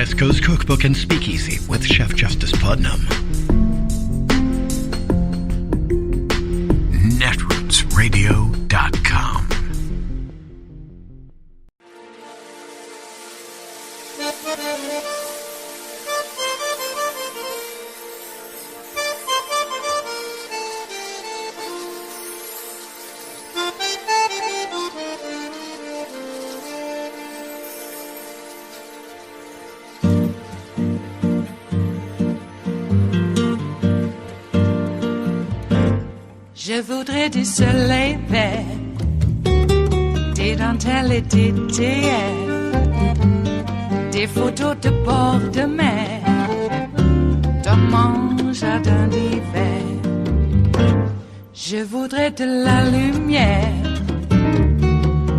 West Coast Cookbook and Speakeasy with Chef Justice Putnam. Netrootsradio.com. Je voudrais du soleil vert, des dentelles et des théières, des photos de bord de mer, dans mon jardin d'hiver. Je voudrais de la lumière,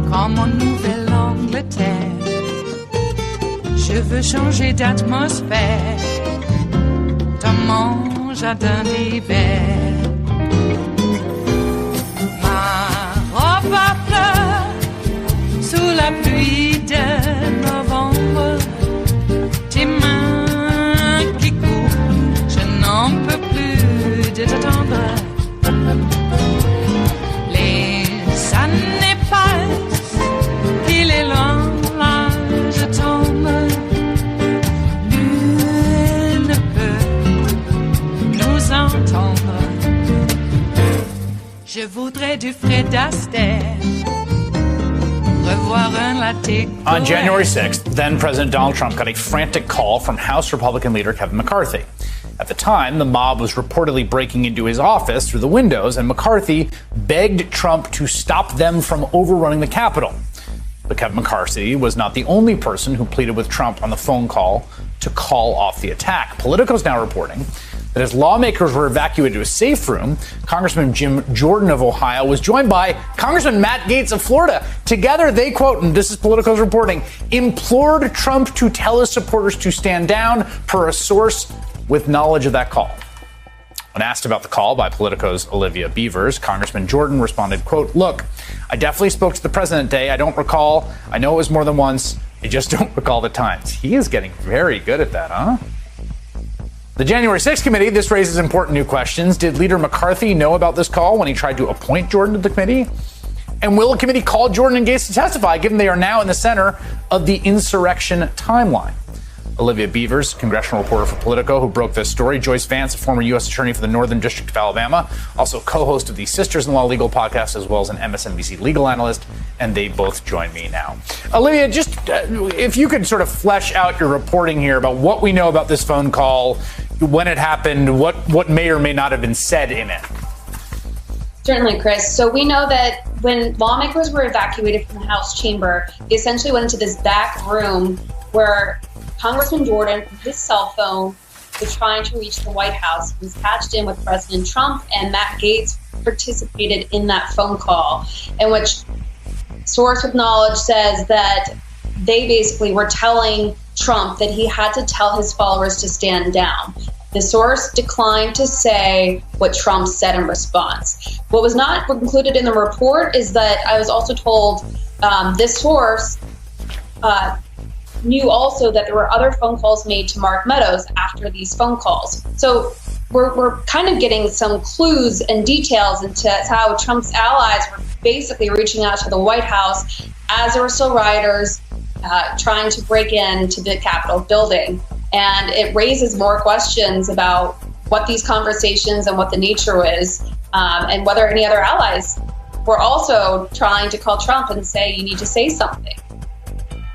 comme en Nouvelle-Angleterre. Je veux changer d'atmosphère, dans mon jardin d'hiver. Ma fleur sous la pluie de novembre, tes mains qui courent, je n'en peux plus de t'attendre. Les années passent, il est loin, là je tombe. Nul ne peut nous entendre. Je voudrais du Fred Astaire, revoir un latte. On January 6th, then President Donald Trump got a frantic call from House Republican leader Kevin McCarthy. At the time, the mob was reportedly breaking into his office through the windows, and McCarthy begged Trump to stop them from overrunning the Capitol. But Kevin McCarthy was not the only person who pleaded with Trump on the phone call to call off the attack. Politico is now reporting that as lawmakers were evacuated to a safe room, Congressman Jim Jordan of Ohio was joined by Congressman Matt Gaetz of Florida. Together, they, quote, and this is Politico's reporting, implored Trump to tell his supporters to stand down, per a source with knowledge of that call. When asked about the call by Politico's Olivia Beavers, Congressman Jordan responded, quote, look, I definitely spoke to the president today. I don't recall. I know it was more than once. I just don't recall the times. He is getting very good at that, huh? The January 6th committee, this raises important new questions. Did Leader McCarthy know about this call when he tried to appoint Jordan to the committee? And will the committee call Jordan and Gaetz to testify, given they are now in the center of the insurrection timeline? Olivia Beavers, congressional reporter for Politico, who broke this story. Joyce Vance, a former U.S. attorney for the Northern District of Alabama, also co-host of the Sisters-in-Law Legal podcast, as well as an MSNBC legal analyst, and they both join me now. Olivia, just if you could sort of flesh out your reporting here about what we know about this phone call, when it happened, what may or may not have been said in it. Certainly, Chris. So we know that when lawmakers were evacuated from the House chamber, they essentially went into this back room where Congressman Jordan, from his cell phone, was trying to reach the White House. He was patched in with President Trump, and Matt Gaetz participated in that phone call, in which source with knowledge says that they basically were telling Trump that he had to tell his followers to stand down. The source declined to say what Trump said in response. What was not included in the report is that I was also told this source knew also that there were other phone calls made to Mark Meadows after these phone calls. So we're kind of getting some clues and details into how Trump's allies were basically reaching out to the White House as there were still rioters trying to break into the Capitol building. And it raises more questions about what these conversations and what the nature is, and whether any other allies were also trying to call Trump and say, you need to say something.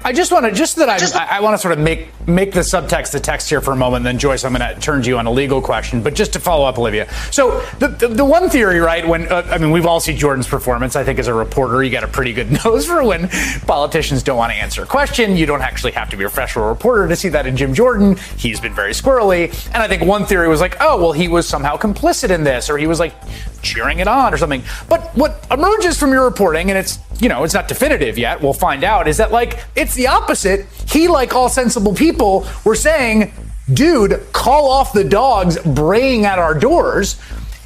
I just want to, I want to sort of make the subtext the text here for a moment. And then Joyce, I'm going to turn to you on a legal question, but just to follow up, Olivia. So the one theory, right? When I mean, we've all seen Jordan's performance. I think as a reporter, you got a pretty good nose for when politicians don't want to answer a question. You don't actually have to be a professional reporter to see that in Jim Jordan. He's been very squirrely, and I think one theory was like, oh, well, he was somehow complicit in this, or he was like cheering it on or something. But what emerges from your reporting, and it's, you know, it's not definitive yet, we'll find out, is that like it's the opposite. He, like all sensible people, were saying, dude, call off the dogs braying at our doors.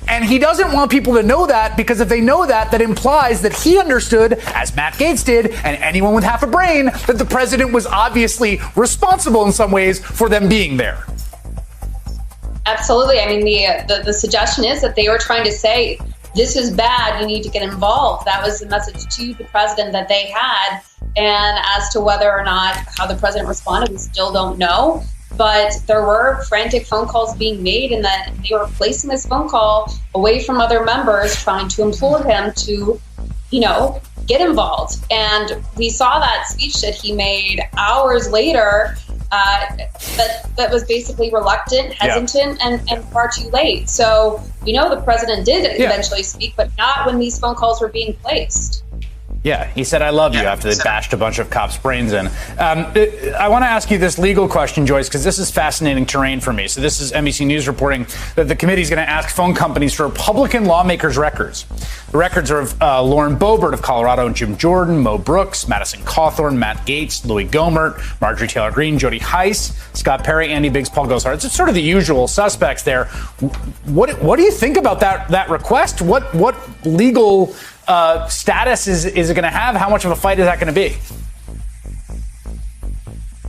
And he doesn't want people to know that, because if they know that, that implies that he understood, as Matt Gaetz did, and anyone with half a brain, that the president was obviously responsible in some ways for them being there. Absolutely. I mean, the suggestion is that they were trying to say, this is bad, you need to get involved. That was the message to the president that they had. And as to whether or not how the president responded, we still don't know. But there were frantic phone calls being made, and that they were placing this phone call away from other members, trying to implore him to, get involved. And we saw that speech that he made hours later that was basically reluctant, hesitant, and far too late. So we know the president did eventually speak, but not when these phone calls were being placed. Yeah, he said, "I love you," after they bashed a bunch of cops' brains in. I want to ask you this legal question, Joyce, because this is fascinating terrain for me. So this is NBC News reporting that the committee is going to ask phone companies for Republican lawmakers' records. The records are of Lauren Boebert of Colorado and Jim Jordan, Mo Brooks, Madison Cawthorn, Matt Gaetz, Louis Gohmert, Marjorie Taylor Greene, Jody Heiss, Scott Perry, Andy Biggs, Paul Gosar. It's sort of the usual suspects there. What do you think about that request? What legal status is it going to have? How much of a fight is that going to be?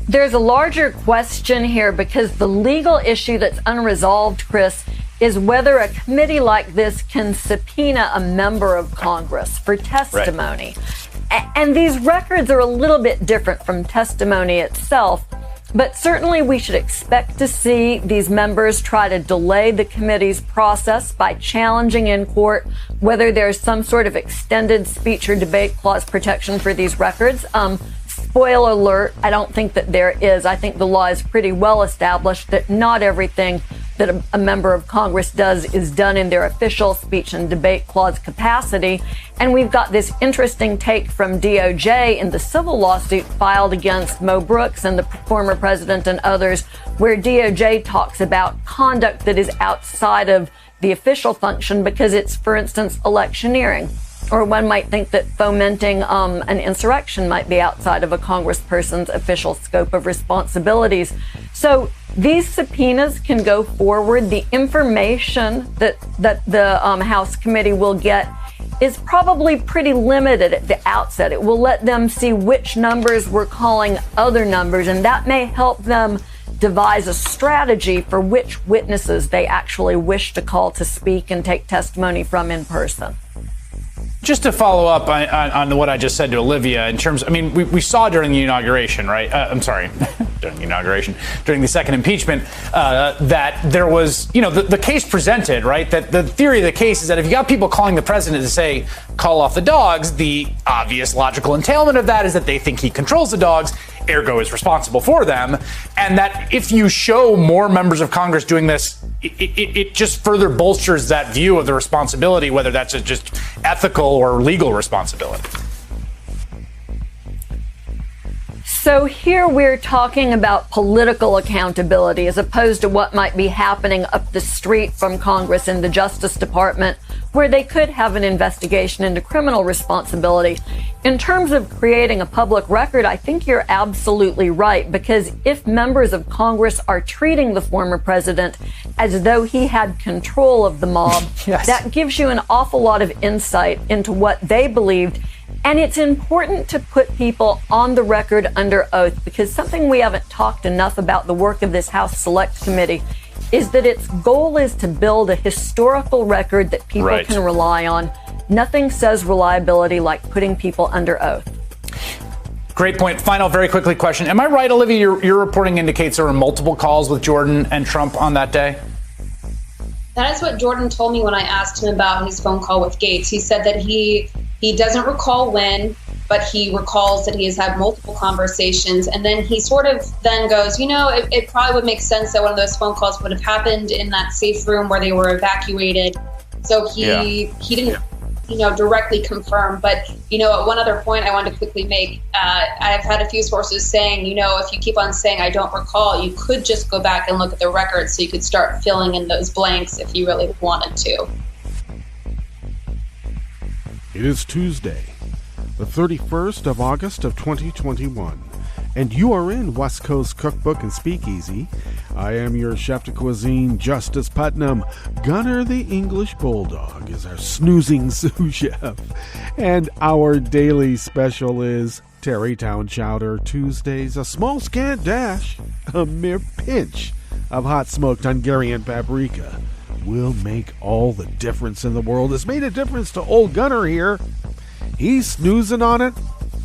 There's a larger question here, because the legal issue that's unresolved, Chris, is whether a committee like this can subpoena a member of Congress for testimony. Right. And these records are a little bit different from testimony itself. But certainly we should expect to see these members try to delay the committee's process by challenging in court whether there's some sort of extended speech or debate clause protection for these records. Spoiler alert, I don't think that there is. I think the law is pretty well established that not everything that a member of Congress does is done in their official speech and debate clause capacity. And we've got this interesting take from DOJ in the civil lawsuit filed against Mo Brooks and the former president and others, where DOJ talks about conduct that is outside of the official function because it's, for instance, electioneering. Or one might think that fomenting an insurrection might be outside of a congressperson's official scope of responsibilities. So these subpoenas can go forward. The information that the House committee will get is probably pretty limited at the outset. It will let them see which numbers we're calling other numbers, and that may help them devise a strategy for which witnesses they actually wish to call to speak and take testimony from in person. Just to follow up on what I just said to Olivia, in terms, I mean, we saw during the inauguration, right? During the second impeachment, that there was, the case presented, right? That the theory of the case is that if you got people calling the president to say, call off the dogs, the obvious logical entailment of that is that they think he controls the dogs, ergo is responsible for them. And that if you show more members of Congress doing this, it just further bolsters that view of the responsibility, whether that's just ethical or legal responsibility. So here we're talking about political accountability as opposed to what might be happening up the street from Congress in the Justice Department, where they could have an investigation into criminal responsibility. In terms of creating a public record, I think you're absolutely right, because if members of Congress are treating the former president as though he had control of the mob, yes, that gives you an awful lot of insight into what they believed. And it's important to put people on the record under oath, because something we haven't talked enough about the work of this House Select Committee is that its goal is to build a historical record that people can rely on. Nothing says reliability like putting people under oath. Great point. Final, very quickly question. Am I right, Olivia, your reporting indicates there were multiple calls with Jordan and Trump on that day? That is what Jordan told me when I asked him about his phone call with Gaetz. He said that he doesn't recall when, but he recalls that he has had multiple conversations. And then he sort of then goes, it probably would make sense that one of those phone calls would have happened in that safe room where they were evacuated. So he didn't, directly confirm. But, at one other point I wanted to quickly make, I've had a few sources saying, if you keep on saying I don't recall, you could just go back and look at the records so you could start filling in those blanks if you really wanted to. It is Tuesday, the 31st of August of 2021, and you are in West Coast Cookbook and Speakeasy. I am your chef de cuisine, Justice Putnam. Gunner the English Bulldog is our snoozing sous chef, and our daily special is Tarrytown Chowder Tuesdays, a small scant dash, a mere pinch of hot smoked Hungarian paprika will make all the difference in the world. It's made a difference to old Gunner here. He's snoozing on it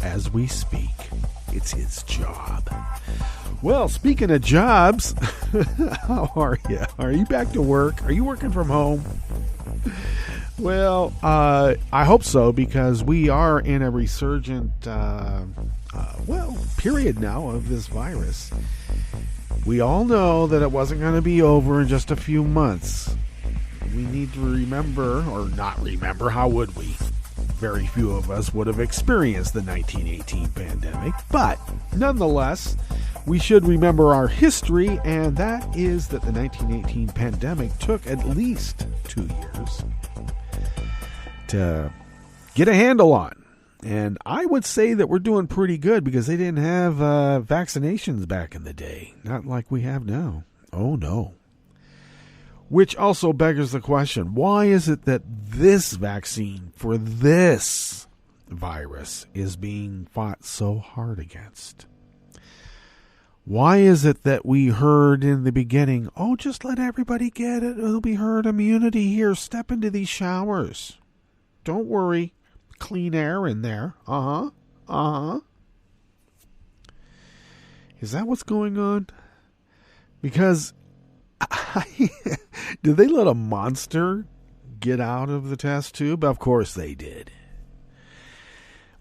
as we speak. It's his job. Well, speaking of jobs, how are you? Are you back to work? Are you working from home? Well, I hope so, because we are in a resurgent, period now of this virus. We all know that it wasn't going to be over in just a few months. We need to remember, or not remember, how would we? Very few of us would have experienced the 1918 pandemic, but nonetheless, we should remember our history, and that is that the 1918 pandemic took at least 2 years to get a handle on. And I would say that we're doing pretty good, because they didn't have vaccinations back in the day, not like we have now. Oh no. Which also beggars the question, why is it that this vaccine for this virus is being fought so hard against? Why is it that we heard in the beginning, oh, just let everybody get it, it'll be herd immunity here, step into these showers. Don't worry, clean air in there. Is that what's going on? Because did they let a monster get out of the test tube? Of course they did.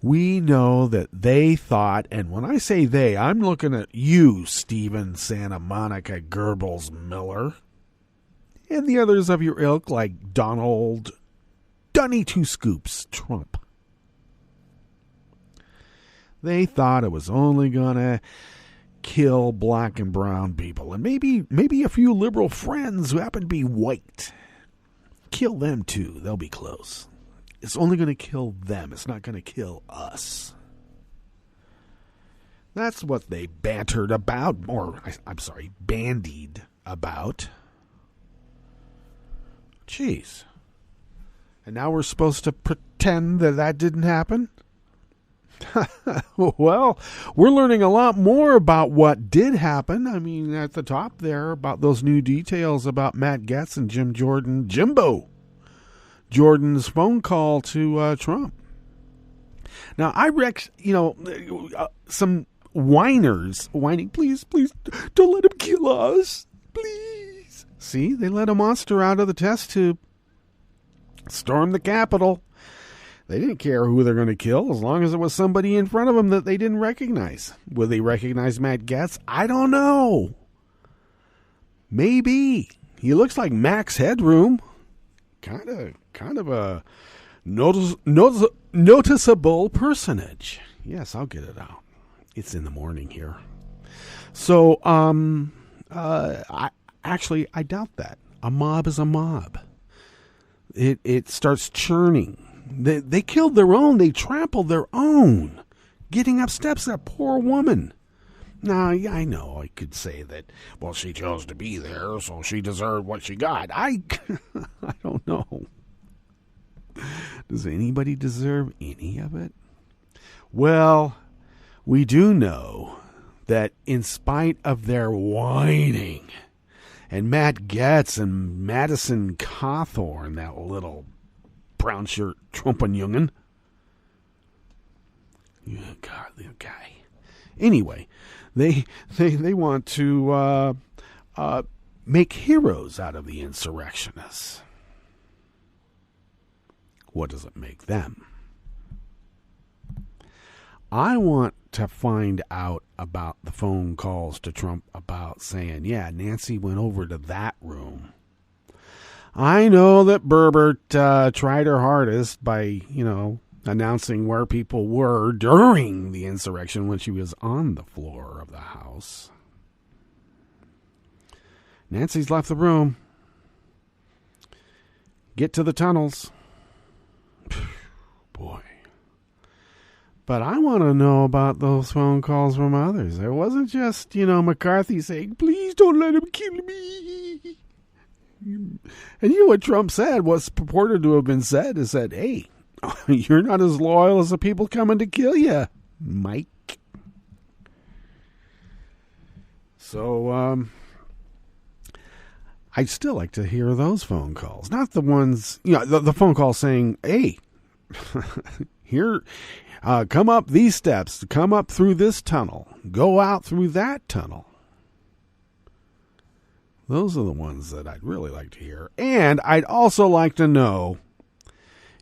We know that they thought, and when I say they, I'm looking at you, Stephen Santa Monica Goebbels Miller, and the others of your ilk like Donald Dunny Two Scoops Trump. They thought it was only going to kill black and brown people, and maybe a few liberal friends who happen to be white. Kill them too. They'll be close. It's only going to kill them. It's not going to kill us. That's what they bantered about, or bandied about. Jeez. And now we're supposed to pretend that didn't happen? Well, we're learning a lot more about what did happen. I mean, at the top there, about those new details about Matt Gaetz and Jimbo Jordan's phone call to Trump. Now, some whiners whining, please, don't let him kill us, please. See, they let a monster out of the test tube, storm the Capitol. They didn't care who they're going to kill, as long as it was somebody in front of them that they didn't recognize. Will they recognize Matt Gaetz? I don't know. Maybe. He looks like Max Headroom. Kind of a noticeable personage. Yes, I'll get it out. It's in the morning here. So, I doubt that. A mob is a mob. It starts churning. They killed their own. They trampled their own. Getting up steps, that poor woman. Now, yeah, I know I could say that, well, she chose to be there, so she deserved what she got. I don't know. Does anybody deserve any of it? Well, we do know that in spite of their whining, and Matt Gaetz and Madison Cawthorn, that little brown shirt Trumpenjungen. God, the guy. Anyway, they want to make heroes out of the insurrectionists. What does it make them? I want to find out about the phone calls to Trump about saying, yeah, Nancy went over to that room. I know that Berbert tried her hardest by, announcing where people were during the insurrection when she was on the floor of the House. Nancy's left the room. Get to the tunnels. Boy. But I want to know about those phone calls from others. It wasn't just, McCarthy saying, please don't let him kill me. And you know what Trump said, what's purported to have been said, is that, hey, you're not as loyal as the people coming to kill you, Mike. So, I'd still like to hear those phone calls. Not the ones, the phone call saying, hey, here, come up these steps, come up through this tunnel, go out through that tunnel. Those are the ones that I'd really like to hear. And I'd also like to know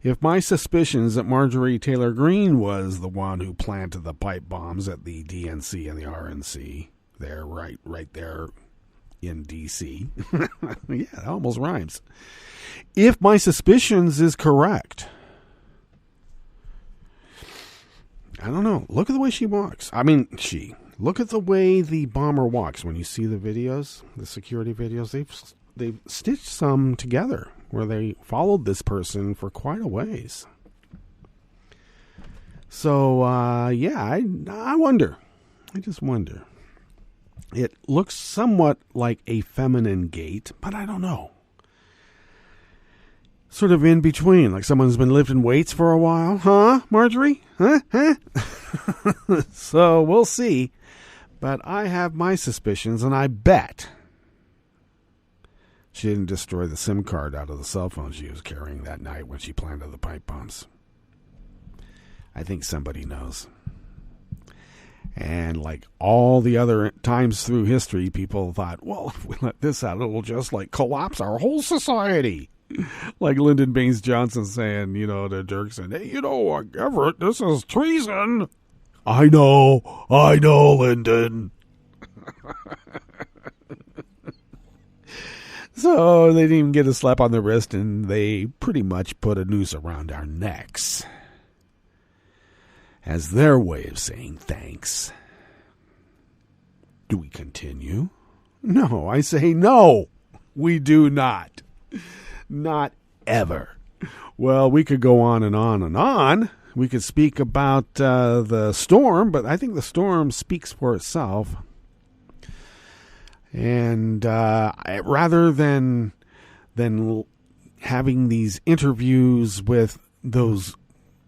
if my suspicions that Marjorie Taylor Greene was the one who planted the pipe bombs at the DNC and the RNC, there, right there in D.C. Yeah, it almost rhymes. If my suspicions is correct, I don't know. Look at the way she walks. Look at the way the bomber walks. When you see the videos, the security videos, they've stitched some together where they followed this person for quite a ways. So, I wonder. I just wonder. It looks somewhat like a feminine gait, but I don't know. Sort of in between, like someone's been lifting weights for a while. Huh, Marjorie? Huh? So we'll see. But I have my suspicions, and I bet she didn't destroy the SIM card out of the cell phone she was carrying that night when she planted the pipe bombs. I think somebody knows. And like all the other times through history, people thought, well, if we let this out, it'll just collapse our whole society. Like Lyndon Baines Johnson saying, to Dirksen, hey, Everett, this is treason. I know, Lyndon. So they didn't even get a slap on the wrist, and they pretty much put a noose around our necks as their way of saying thanks. Do we continue? No, I say no, we do not. Not ever. Well, we could go on and on and on. We could speak about the storm, but I think the storm speaks for itself. And rather than having these interviews with those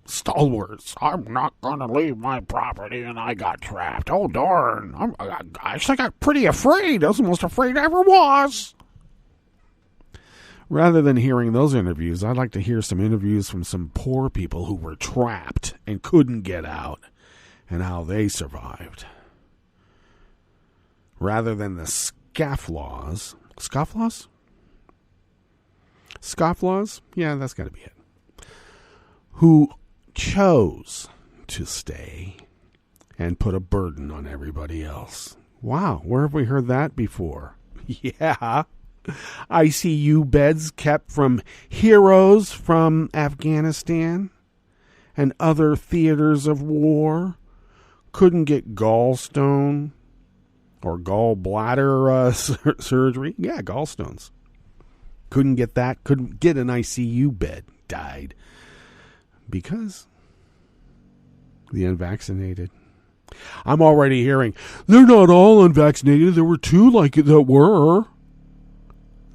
stalwarts, I'm not going to leave my property and I got trapped. Oh, darn. I got pretty afraid. I was the most afraid I ever was. Rather than hearing those interviews, I'd like to hear some interviews from some poor people who were trapped and couldn't get out and how they survived. Rather than the scofflaws. Scofflaws? Scofflaws? Yeah, that's got to be it. Who chose to stay and put a burden on everybody else. Wow, where have we heard that before? Yeah. ICU beds kept from heroes from Afghanistan and other theaters of war. Couldn't get gallstone or gallbladder surgery. Yeah, gallstones. Couldn't get that. Couldn't get an ICU bed. Died. Because the unvaccinated. I'm already hearing, they're not all unvaccinated. There were two like it that were.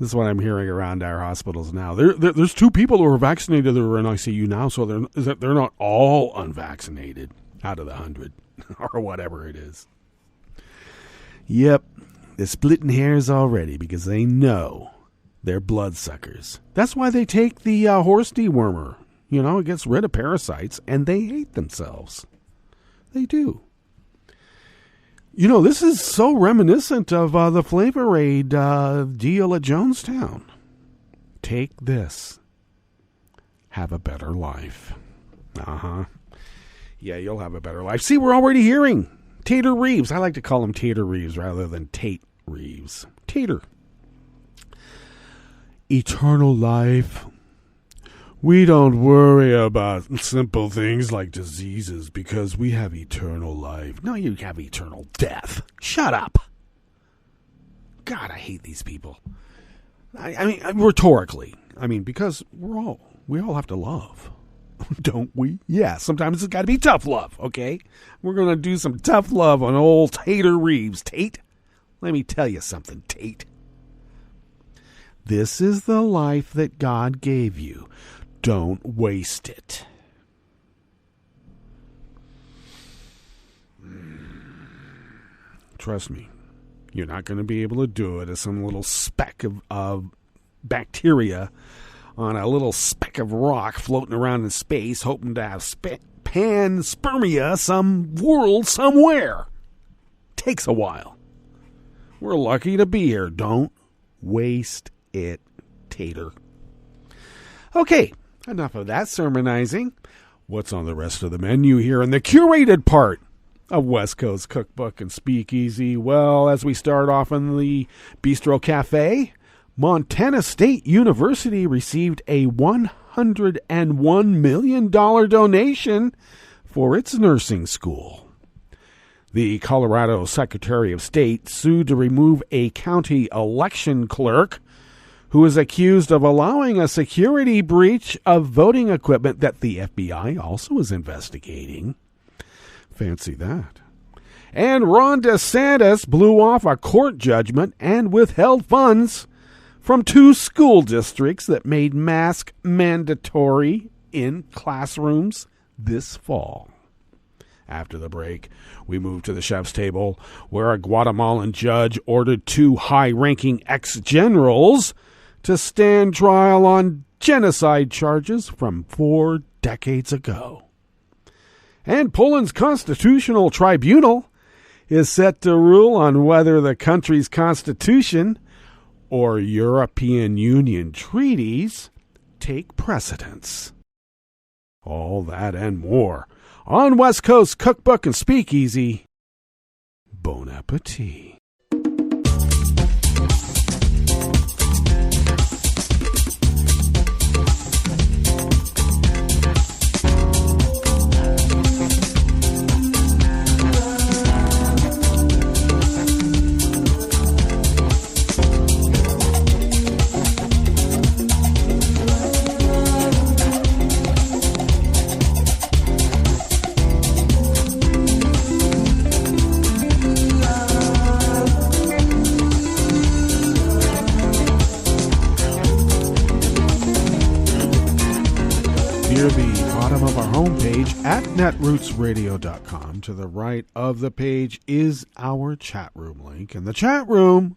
This is what I'm hearing around our hospitals now. There's two people who are vaccinated that are in ICU now, so they're not all unvaccinated out of the 100 or whatever it is. Yep, they're splitting hairs already because they know they're bloodsuckers. That's why they take the horse dewormer. It gets rid of parasites, and they hate themselves. They do. This is so reminiscent of the Flavor Aid deal at Jonestown. Take this. Have a better life. Uh-huh. Yeah, you'll have a better life. See, we're already hearing Tater Reeves. I like to call him Tater Reeves rather than Tate Reeves. Tater. Eternal life. We don't worry about simple things like diseases because we have eternal life. No, you have eternal death. Shut up. God, I hate these people. I mean, rhetorically. Because we all have to love. Don't we? Yeah, sometimes it's got to be tough love, okay? We're going to do some tough love on old Tater Reeves. Tate, let me tell you something, Tate. This is the life that God gave you. Don't waste it. Trust me, you're not going to be able to do it as some little speck of bacteria on a little speck of rock floating around in space, hoping to have panspermia some world somewhere. Takes a while. We're lucky to be here. Don't waste it, Tater. Okay, enough of that sermonizing. What's on the rest of the menu here in the curated part of West Coast Cookbook and Speakeasy? Well, as we start off in the Bistro Cafe, Montana State University received a $101 million donation for its nursing school. The Colorado Secretary of State sued to remove a county election clerk who is accused of allowing a security breach of voting equipment that the FBI also is investigating. Fancy that. And Ron DeSantis blew off a court judgment and withheld funds from 2 school districts that made mask mandatory in classrooms this fall. After the break, we move to the chef's table, where a Guatemalan judge ordered 2 high-ranking ex-generals to stand trial on genocide charges from 4 decades ago. And Poland's Constitutional Tribunal is set to rule on whether the country's constitution or European Union treaties take precedence. All that and more on West Coast Cookbook and Speakeasy. Bon appetit. At netrootsradio.com, to the right of the page is our chat room link. And the chat room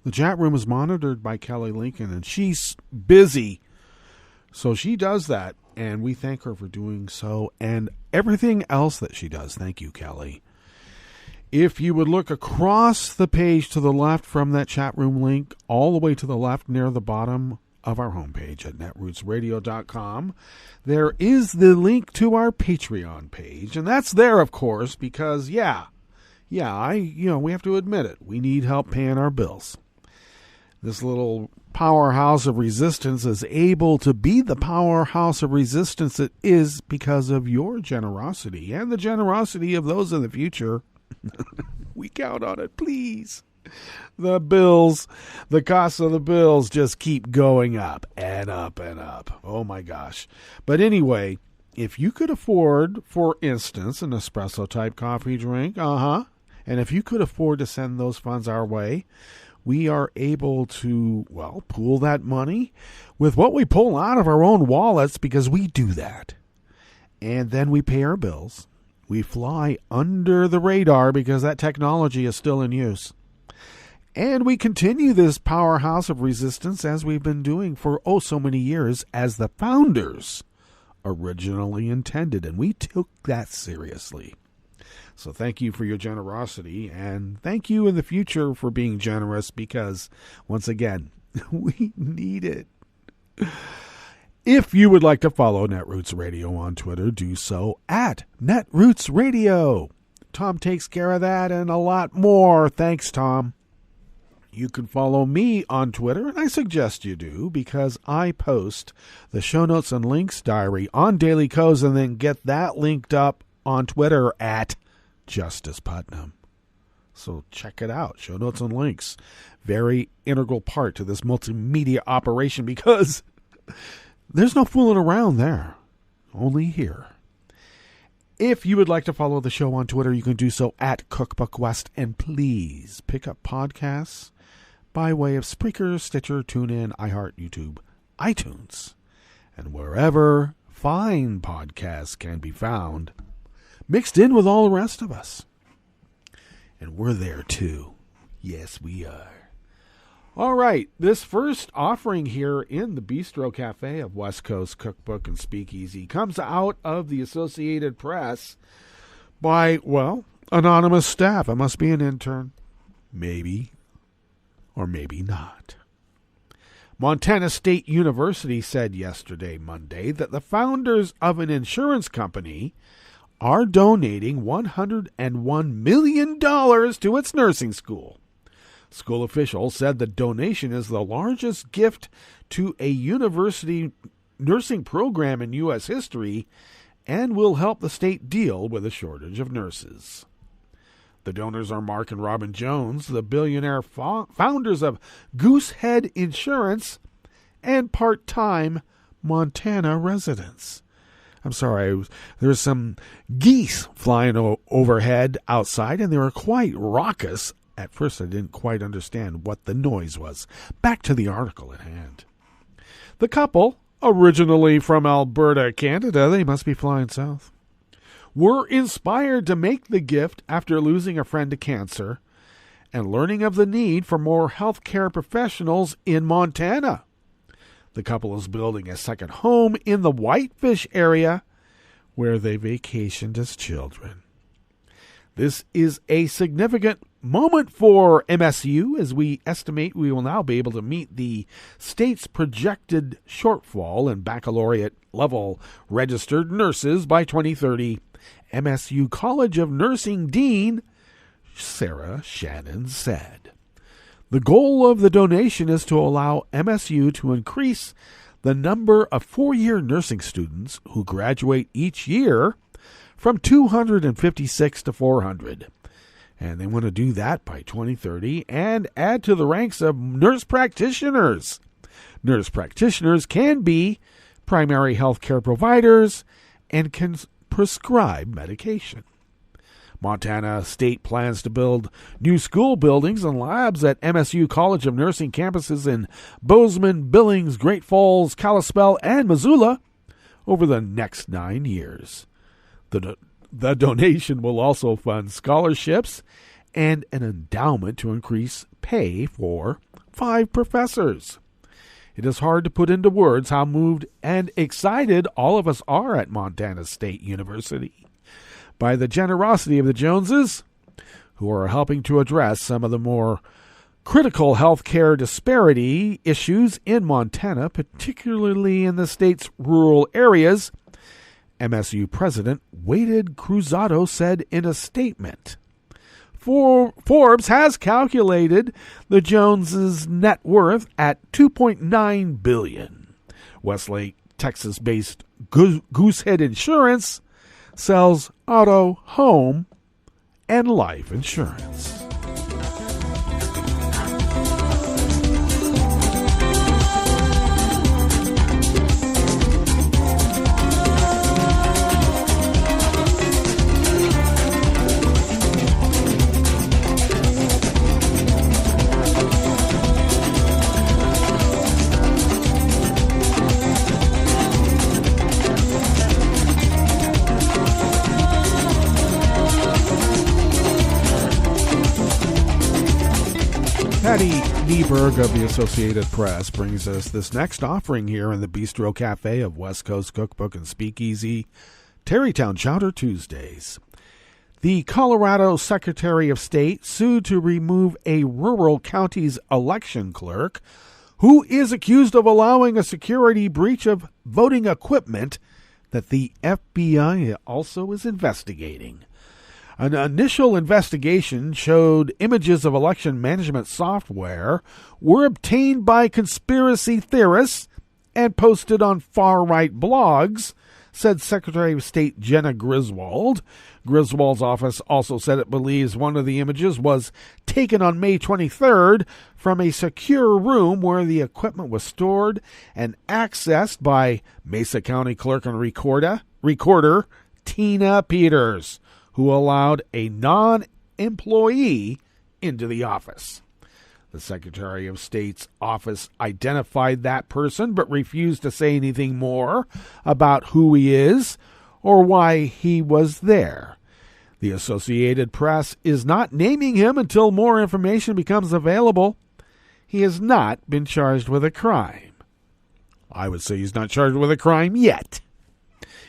is monitored by Kelly Lincoln, and she's busy. So she does that, and we thank her for doing so and everything else that she does. Thank you, Kelly. If you would look across the page to the left from that chat room link, all the way to the left near the bottom of our homepage at netrootsradio.com, there is the link to our Patreon page. And that's there, of course, because, we have to admit it. We need help paying our bills. This little powerhouse of resistance is able to be the powerhouse of resistance it is because of your generosity and the generosity of those in the future. We count on it, please. The bills, the cost of the bills just keep going up and up and up. Oh my gosh. But anyway, if you could afford, for instance, an espresso type coffee drink, and if you could afford to send those funds our way, we are able to, pool that money with what we pull out of our own wallets, because we do that. And then we pay our bills. We fly under the radar because that technology is still in use. And we continue this powerhouse of resistance as we've been doing for so many years, as the founders originally intended. And we took that seriously. So thank you for your generosity, and thank you in the future for being generous, because, once again, we need it. If you would like to follow Netroots Radio on Twitter, do so at Netroots Radio. Tom takes care of that and a lot more. Thanks, Tom. You can follow me on Twitter, and I suggest you do, because I post the show notes and links diary on Daily Co's and then get that linked up on Twitter at Justice Putnam. So check it out. Show notes and links. Very integral part to this multimedia operation, because there's no fooling around there. only here. If you would like to follow the show on Twitter, you can do so at CookbookWest, and please pick up podcasts by way of Spreaker, Stitcher, TuneIn, iHeart, YouTube, iTunes, and wherever fine podcasts can be found, mixed in with all the rest of us. And we're there too. Yes, we are. All right, this first offering here in the Bistro Cafe of West Coast Cookbook and Speakeasy comes out of the Associated Press by, well, anonymous staff. It must be an intern. Maybe, or maybe not. Montana State University said yesterday, Monday, that the founders of an insurance company are donating $101 million to its nursing school. School officials said the donation is the largest gift to a university nursing program in U.S. history and will help the state deal with a shortage of nurses. The donors are Mark and Robin Jones, the billionaire founders of Goosehead Insurance and part-time Montana residents. I'm sorry, there's some geese flying overhead outside, and they were quite raucous. At first, I didn't quite understand what the noise was. Back to the article at hand. The couple, originally from Alberta, Canada, they must be flying south, were inspired to make the gift after losing a friend to cancer and learning of the need for more healthcare professionals in Montana. The couple is building a second home in the Whitefish area where they vacationed as children. This is a significant moment for MSU, as we estimate we will now be able to meet the state's projected shortfall in baccalaureate-level registered nurses by 2030, MSU College of Nursing Dean Sarah Shannon said. The goal of the donation is to allow MSU to increase the number of four-year nursing students who graduate each year from 256 to 400. And they want to do that by 2030 and add to the ranks of nurse practitioners. Nurse practitioners can be primary health care providers and can prescribe medication. Montana State plans to build new school buildings and labs at MSU College of Nursing campuses in Bozeman, Billings, Great Falls, Kalispell, and Missoula over the next 9 years. The donation will also fund scholarships and an endowment to increase pay for 5 professors. It is hard to put into words how moved and excited all of us are at Montana State University by the generosity of the Joneses, who are helping to address some of the more critical healthcare disparity issues in Montana, particularly in the state's rural areas. MSU President Wade Cruzado said in a statement. Forbes has calculated the Joneses' net worth at $2.9 billion. Westlake, Texas-based Goosehead Insurance sells auto, home, and life insurance. Patty Nieberg of the Associated Press brings us this next offering here in the Bistro Cafe of West Coast Cookbook and Speakeasy, Tarrytown Chowder Tuesdays. The Colorado Secretary of State sued to remove a rural county's election clerk who is accused of allowing a security breach of voting equipment that the FBI also is investigating. An initial investigation showed images of election management software were obtained by conspiracy theorists and posted on far-right blogs said Secretary of State Jenna Griswold. Griswold's office also said it believes one of the images was taken on May 23rd from a secure room where the equipment was stored and accessed by Mesa County Clerk and Recorder Tina Peters, who allowed a non-employee into the office. The Secretary of State's office identified that person but refused to say anything more about who he is or why he was there. The Associated Press is not naming him until more information becomes available. He has not been charged with a crime. I would say he's not charged with a crime yet.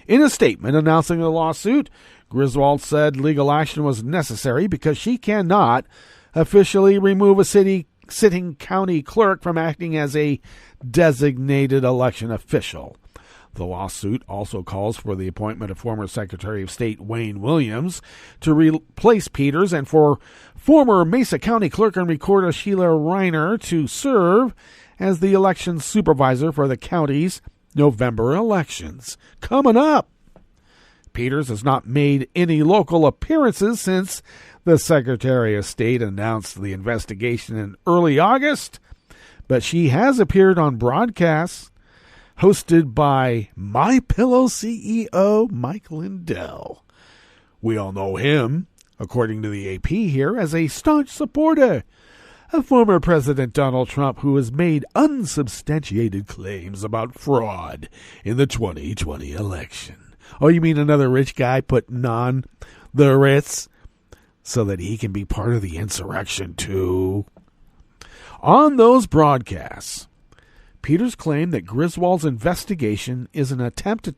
In a statement announcing the lawsuit, Griswold said legal action was necessary because she cannot officially remove a sitting county clerk from acting as a designated election official. The lawsuit also calls for the appointment of former Secretary of State Wayne Williams to replace Peters and for former Mesa County Clerk and Recorder Sheila Reiner to serve as the election supervisor for the county's November elections. Coming up, Peters has not made any local appearances since the Secretary of State announced the investigation in early August, but she has appeared on broadcasts hosted by MyPillow CEO Mike Lindell. We all know him, according to the AP here, as a staunch supporter of former President Donald Trump, who has made unsubstantiated claims about fraud in the 2020 election. Oh, you mean another rich guy putting on the Ritz so that he can be part of the insurrection too? On those broadcasts, Peters claimed that Griswold's investigation is an attempt to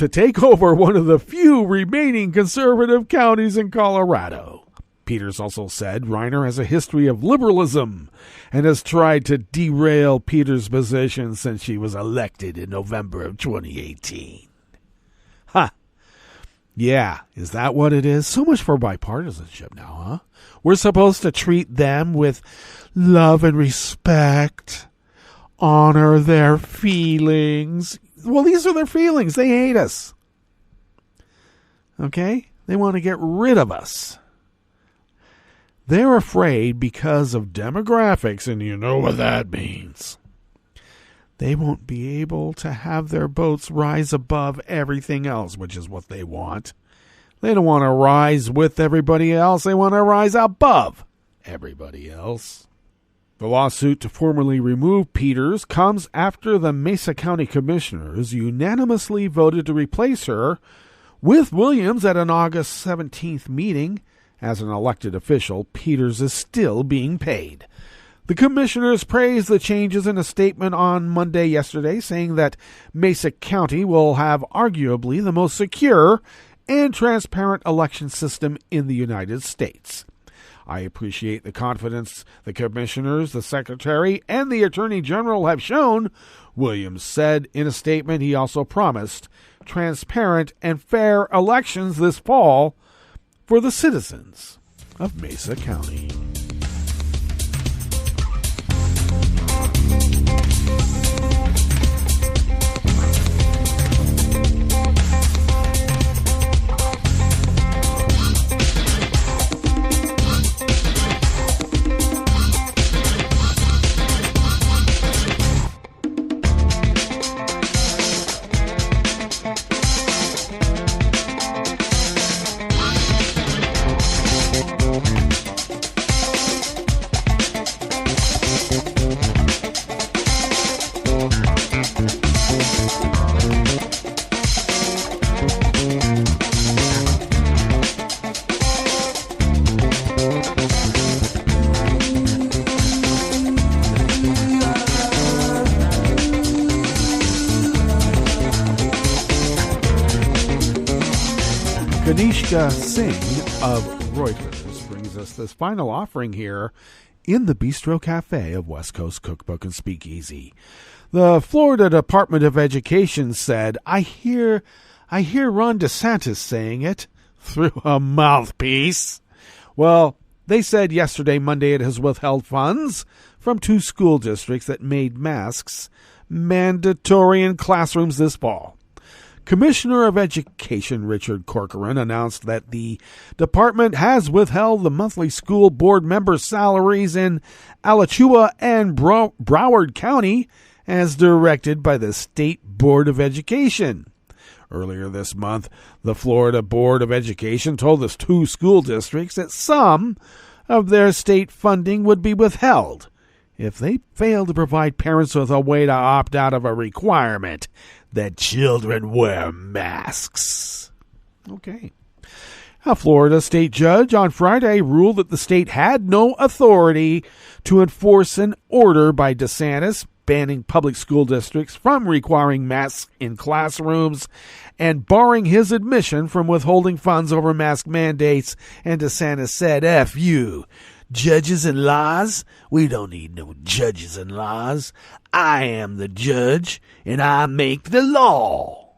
take over one of the few remaining conservative counties in Colorado. Peters also said Reiner has a history of liberalism and has tried to derail Peters' position since she was elected in November of 2018. Yeah, is that what it is? So much for bipartisanship now, huh? We're supposed to treat them with love and respect, honor their feelings. Well, these are their feelings. They hate us. Okay? They want to get rid of us. They're afraid because of demographics, and you know what that means. They won't be able to have their boats rise above everything else, which is what they want. They don't want to rise with everybody else. They want to rise above everybody else. The lawsuit to formally remove Peters comes after the Mesa County Commissioners unanimously voted to replace her with Williams at an August 17th meeting. As an elected official, Peters is still being paid. The commissioners praised the changes in a statement on Monday yesterday, saying that Mesa County will have arguably the most secure and transparent election system in the United States. I appreciate the confidence the commissioners, the secretary, and the attorney general have shown, Williams said in a statement. He also promised transparent and fair elections this fall for the citizens of Mesa County. Singh of Reuters brings us this final offering here in the Bistro Cafe of West Coast Cookbook and Speakeasy. The Florida Department of Education said, I hear Ron DeSantis saying it through a mouthpiece. Well, they said yesterday, Monday, it has withheld funds from 2 school districts that made masks mandatory in classrooms this fall. Commissioner of Education Richard Corcoran announced that the department has withheld the monthly school board member salaries in Alachua and Broward County as directed by the State Board of Education. Earlier this month, the Florida Board of Education told the two school districts that some of their state funding would be withheld if they fail to provide parents with a way to opt out of a requirement that children wear masks. Okay. A Florida state judge on Friday ruled that the state had no authority to enforce an order by DeSantis banning public school districts from requiring masks in classrooms and barring his admission from withholding funds over mask mandates. And DeSantis said, F you. Judges and laws? We don't need no judges and laws. I am the judge, and I make the law.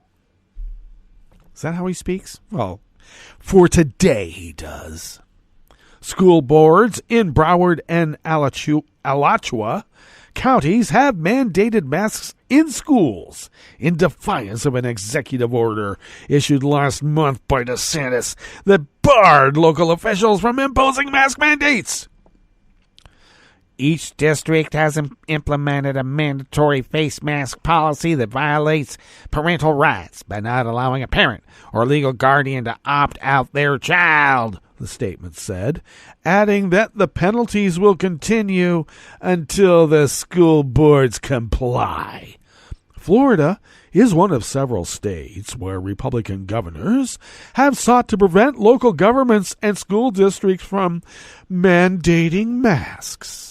Is that how he speaks? Well, for today he does. School boards in Broward and Alachua counties have mandated masks in schools in defiance of an executive order issued last month by DeSantis that barred local officials from imposing mask mandates. Each district has implemented a mandatory face mask policy that violates parental rights by not allowing a parent or legal guardian to opt out their child, the statement said, adding that the penalties will continue until the school boards comply. Florida is one of several states where Republican governors have sought to prevent local governments and school districts from mandating masks.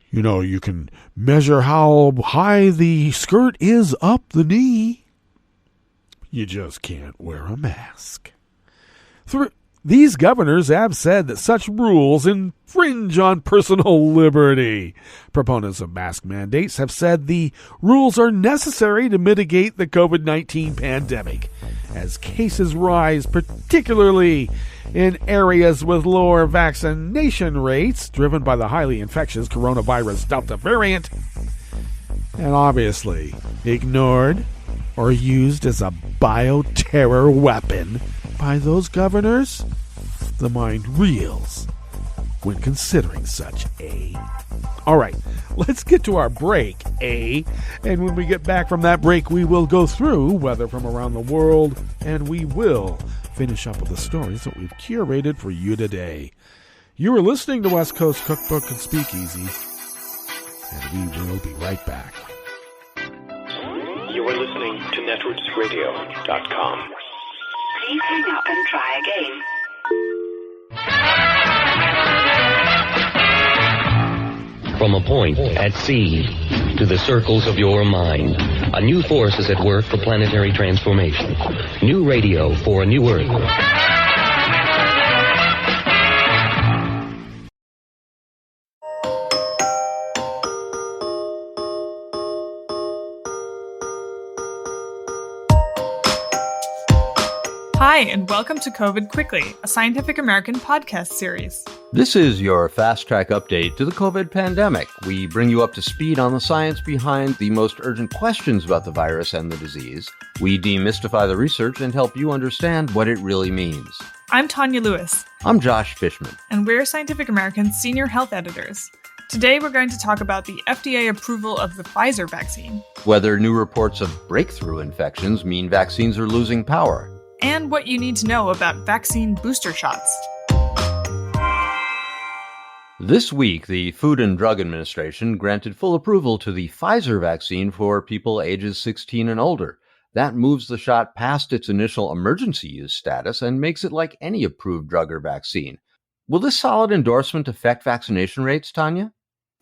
You know, you can measure how high the skirt is up the knee. You just can't wear a mask. These governors have said that such rules infringe on personal liberty. Proponents of mask mandates have said the rules are necessary to mitigate the COVID-19 pandemic as cases rise, particularly in areas with lower vaccination rates driven by the highly infectious coronavirus Delta variant, and obviously ignored or used as a bioterror weapon by those governors. The mind reels when considering such, All right, let's get to our break, And when we get back from that break, we will go through weather from around the world, and we will finish up with the stories that we've curated for you today. You are listening to West Coast Cookbook and Speakeasy, and we will be right back. You are listening to netrootsradio.com. Please hang up and try again. From a point at sea to the circles of your mind, a new force is at work for planetary transformation. New radio for a new Earth. Hi, and welcome to COVID Quickly, a Scientific American podcast series. This is your fast-track update to the COVID pandemic. We bring you up to speed on the science behind the most urgent questions about the virus and the disease. We demystify the research and help you understand what it really means. I'm Tanya Lewis. I'm Josh Fishman. And we're Scientific American's senior health editors. Today we're going to talk about the FDA approval of the Pfizer vaccine. Whether new reports of breakthrough infections mean vaccines are losing power. And what you need to know about vaccine booster shots. This week, the Food and Drug Administration granted full approval to the Pfizer vaccine for people ages 16 and older. That moves the shot past its initial emergency use status and makes it like any approved drug or vaccine. Will this solid endorsement affect vaccination rates, Tanya?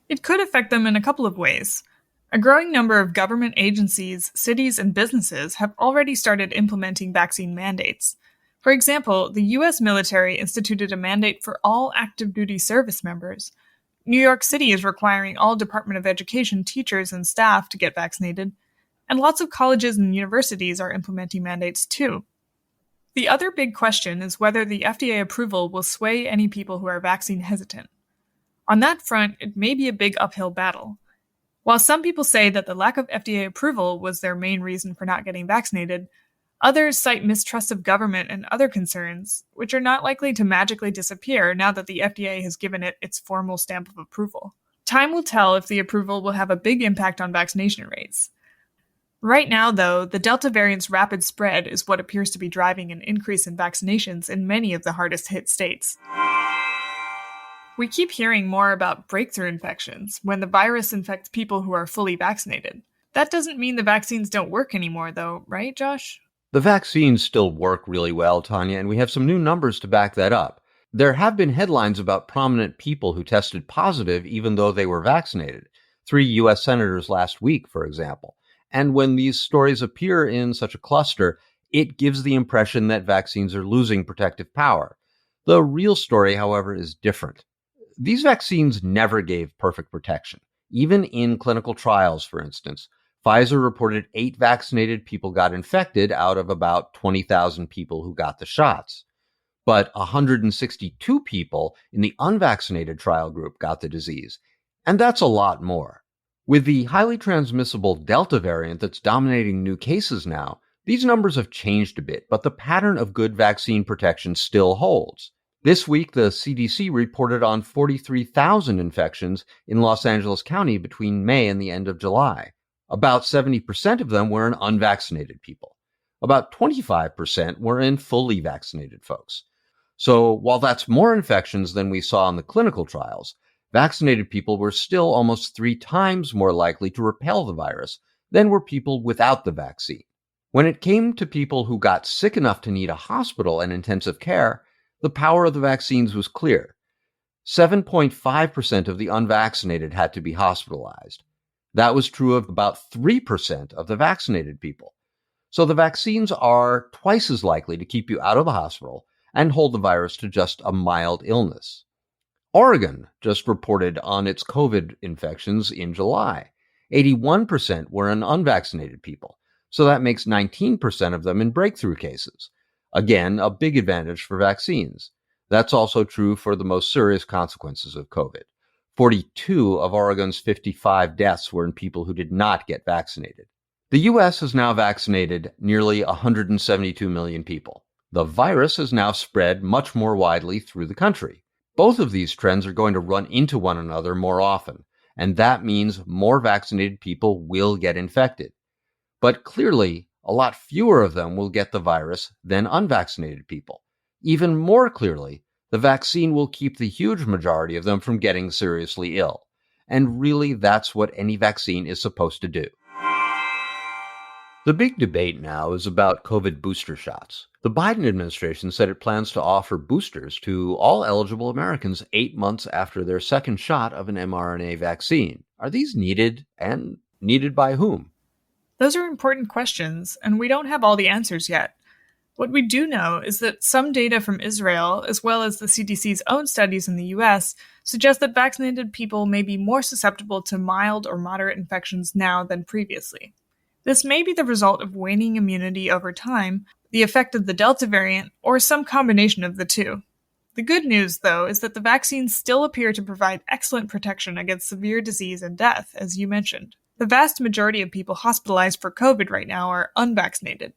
It could affect them in a couple of ways. A growing number of government agencies, cities, and businesses have already started implementing vaccine mandates. For example, the U.S. military instituted a mandate for all active duty service members. New York City is requiring all Department of Education teachers and staff to get vaccinated, and lots of colleges and universities are implementing mandates too. The other big question is whether the FDA approval will sway any people who are vaccine hesitant. On that front, it may be a big uphill battle. While some people say that the lack of FDA approval was their main reason for not getting vaccinated, others cite mistrust of government and other concerns, which are not likely to magically disappear now that the FDA has given it its formal stamp of approval. Time will tell if the approval will have a big impact on vaccination rates. Right now, though, the Delta variant's rapid spread is what appears to be driving an increase in vaccinations in many of the hardest-hit states. We keep hearing more about breakthrough infections when the virus infects people who are fully vaccinated. That doesn't mean the vaccines don't work anymore, though, right, Josh? The vaccines still work really well, Tanya, and we have some new numbers to back that up. There have been headlines about prominent people who tested positive even though they were vaccinated. 3 U.S. senators last week, for example. And when these stories appear in such a cluster, it gives the impression that vaccines are losing protective power. The real story, however, is different. These vaccines never gave perfect protection. Even in clinical trials, for instance, Pfizer reported 8 vaccinated people got infected out of about 20,000 people who got the shots. But 162 people in the unvaccinated trial group got the disease. And that's a lot more. With the highly transmissible Delta variant that's dominating new cases now, these numbers have changed a bit, but the pattern of good vaccine protection still holds. This week, the CDC reported on 43,000 infections in Los Angeles County between May and the end of July. About 70% of them were in unvaccinated people. About 25% were in fully vaccinated folks. So while that's more infections than we saw in the clinical trials, vaccinated people were still almost 3 times more likely to repel the virus than were people without the vaccine. When it came to people who got sick enough to need a hospital and intensive care, the power of the vaccines was clear. 7.5% of the unvaccinated had to be hospitalized. That was true of about 3% of the vaccinated people. So the vaccines are twice as likely to keep you out of the hospital and hold the virus to just a mild illness. Oregon just reported on its COVID infections in July. 81% were in unvaccinated people, so that makes 19% of them in breakthrough cases. Again, a big advantage for vaccines. That's also true for the most serious consequences of COVID. 42 of Oregon's 55 deaths were in people who did not get vaccinated. The U.S. has now vaccinated nearly 172 million people. The virus has now spread much more widely through the country. Both of these trends are going to run into one another more often, and that means more vaccinated people will get infected. But clearly, a lot fewer of them will get the virus than unvaccinated people. Even more clearly, the vaccine will keep the huge majority of them from getting seriously ill. And really, that's what any vaccine is supposed to do. The big debate now is about COVID booster shots. The Biden administration said it plans to offer boosters to all eligible Americans 8 months after their second shot of an mRNA vaccine. Are these needed, and needed by whom? Those are important questions, and we don't have all the answers yet. What we do know is that some data from Israel, as well as the CDC's own studies in the US, suggest that vaccinated people may be more susceptible to mild or moderate infections now than previously. This may be the result of waning immunity over time, the effect of the Delta variant, or some combination of the two. The good news, though, is that the vaccines still appear to provide excellent protection against severe disease and death, as you mentioned. The vast majority of people hospitalized for COVID right now are unvaccinated.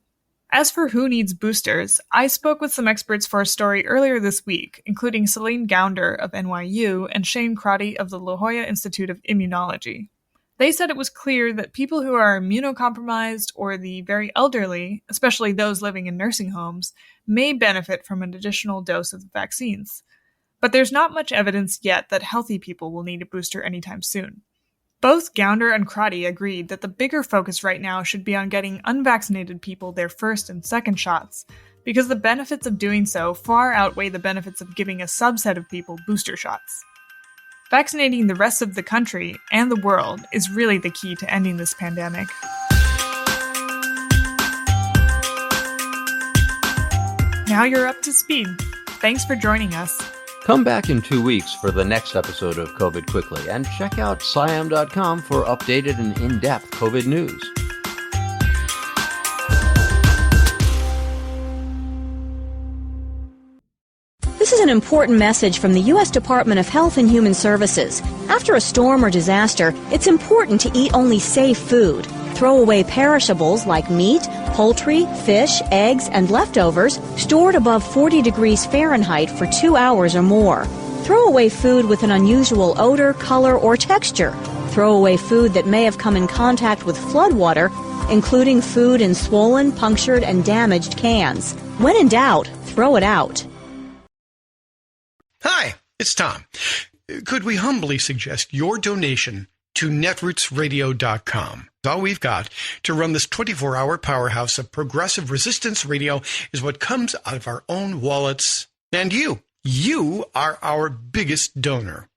As for who needs boosters, I spoke with some experts for a story earlier this week, including Celine Gounder of NYU and Shane Crotty of the La Jolla Institute of Immunology. They said it was clear that people who are immunocompromised or the very elderly, especially those living in nursing homes, may benefit from an additional dose of the vaccines. But there's not much evidence yet that healthy people will need a booster anytime soon. Both Gounder and Crotty agreed that the bigger focus right now should be on getting unvaccinated people their first and second shots, because the benefits of doing so far outweigh the benefits of giving a subset of people booster shots. Vaccinating the rest of the country and the world is really the key to ending this pandemic. Now you're up to speed. Thanks for joining us. Come back in 2 weeks for the next episode of COVID Quickly, and check out SciAm.com for updated and in-depth COVID news. This is an important message from the U.S. Department of Health and Human Services. After a storm or disaster, it's important to eat only safe food. Throw away perishables like meat, poultry, fish, eggs, and leftovers stored above 40 degrees Fahrenheit for 2 hours or more. Throw away food with an unusual odor, color, or texture. Throw away food that may have come in contact with floodwater, including food in swollen, punctured, and damaged cans. When in doubt, throw it out. Hi, it's Tom. Could we humbly suggest your donation to netrootsradio.com? All we've got to run this 24-hour powerhouse of progressive resistance radio is what comes out of our own wallets. And you are our biggest donor.